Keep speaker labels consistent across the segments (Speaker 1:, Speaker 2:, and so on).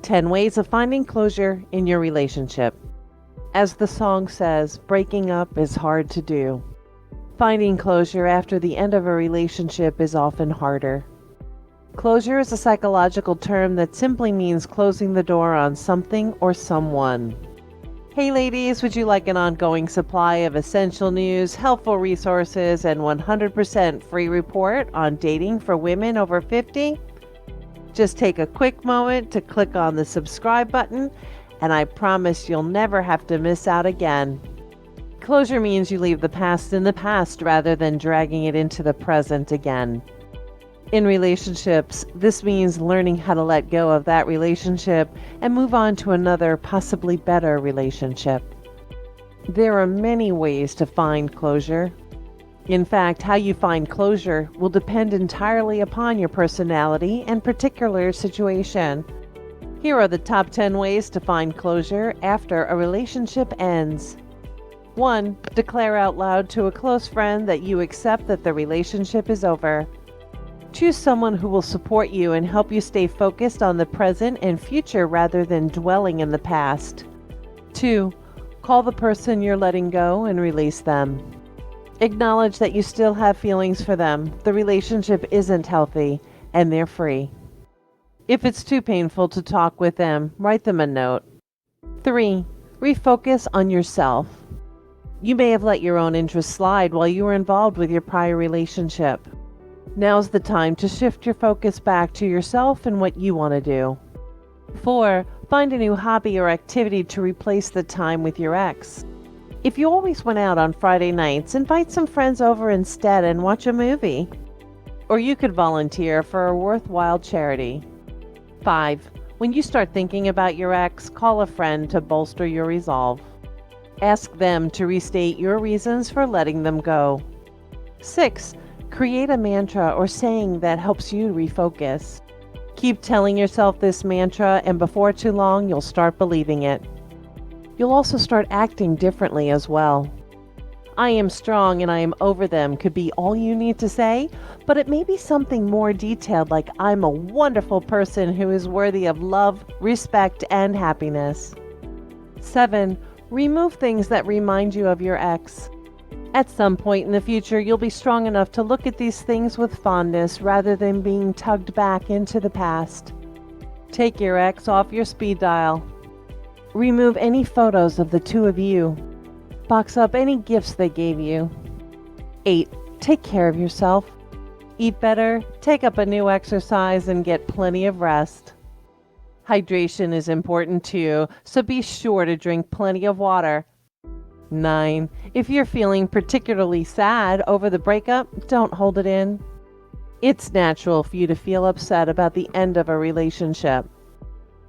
Speaker 1: 10 Ways of Finding Closure in Your Relationship. As the song says, breaking up is hard to do. Finding closure after the end of a relationship is often harder. Closure is a psychological term that simply means closing the door on something or someone. Hey ladies, would you like an ongoing supply of essential news, helpful resources, and 100% free report on dating for women over 50? Just take a quick moment to click on the subscribe button, and I promise you'll never have to miss out again. Closure means you leave the past in the past rather than dragging it into the present again. In relationships, this means learning how to let go of that relationship and move on to another, possibly better relationship. There are many ways to find closure. In fact, how you find closure will depend entirely upon your personality and particular situation. Here are the top 10 ways to find closure after a relationship ends. 1. Declare out loud to a close friend that you accept that the relationship is over. Choose someone who will support you and help you stay focused on the present and future rather than dwelling in the past. 2. Call the person you're letting go and release them. Acknowledge that you still have feelings for them. The relationship isn't healthy, and they're free. If it's too painful to talk with them, write them a note. 3. Refocus on yourself. You may have let your own interests slide while you were involved with your prior relationship. Now's the time to shift your focus back to yourself and what you want to do. 4. Find a new hobby or activity to replace the time with your ex. If you always went out on Friday nights, invite some friends over instead and watch a movie. Or you could volunteer for a worthwhile charity. 5. When you start thinking about your ex, call a friend to bolster your resolve. Ask them to restate your reasons for letting them go. 6. Create a mantra or saying that helps you refocus. Keep telling yourself this mantra, and before too long, you'll start believing it. You'll also start acting differently as well. I am strong and I am over them could be all you need to say, but it may be something more detailed like I'm a wonderful person who is worthy of love, respect, and happiness. 7. Remove things that remind you of your ex. At some point in the future, you'll be strong enough to look at these things with fondness rather than being tugged back into the past. Take your ex off your speed dial. Remove any photos of the two of you. Box up any gifts they gave you. 8. Take care of yourself. Eat better, take up a new exercise, and get plenty of rest. Hydration is important too, so be sure to drink plenty of water. 9. If you're feeling particularly sad over the breakup, don't hold it in. It's natural for you to feel upset about the end of a relationship.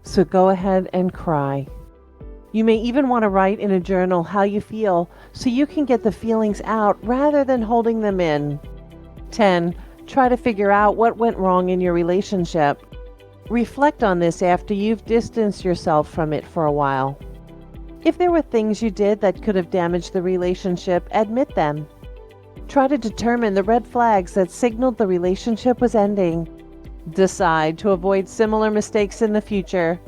Speaker 1: So go ahead and cry. You may even want to write in a journal how you feel so you can get the feelings out rather than holding them in. 10. Try to figure out what went wrong in your relationship. Reflect on this after you've distanced yourself from it for a while. If there were things you did that could have damaged the relationship, admit them. Try to determine the red flags that signaled the relationship was ending. Decide to avoid similar mistakes in the future.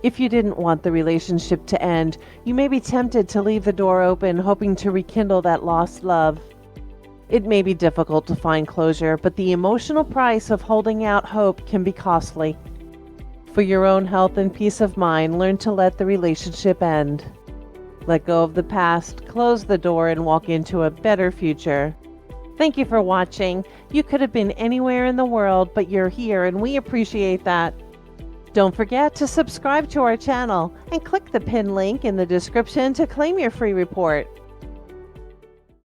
Speaker 1: If you didn't want the relationship to end, you may be tempted to leave the door open, hoping to rekindle that lost love. It may be difficult to find closure, but the emotional price of holding out hope can be costly. For your own health and peace of mind, learn to let the relationship end. Let go of the past, close the door, and walk into a better future. Thank you for watching. You could have been anywhere in the world, but you're here, and we appreciate that. Don't forget to subscribe to our channel and click the pinned link in the description to claim your free report.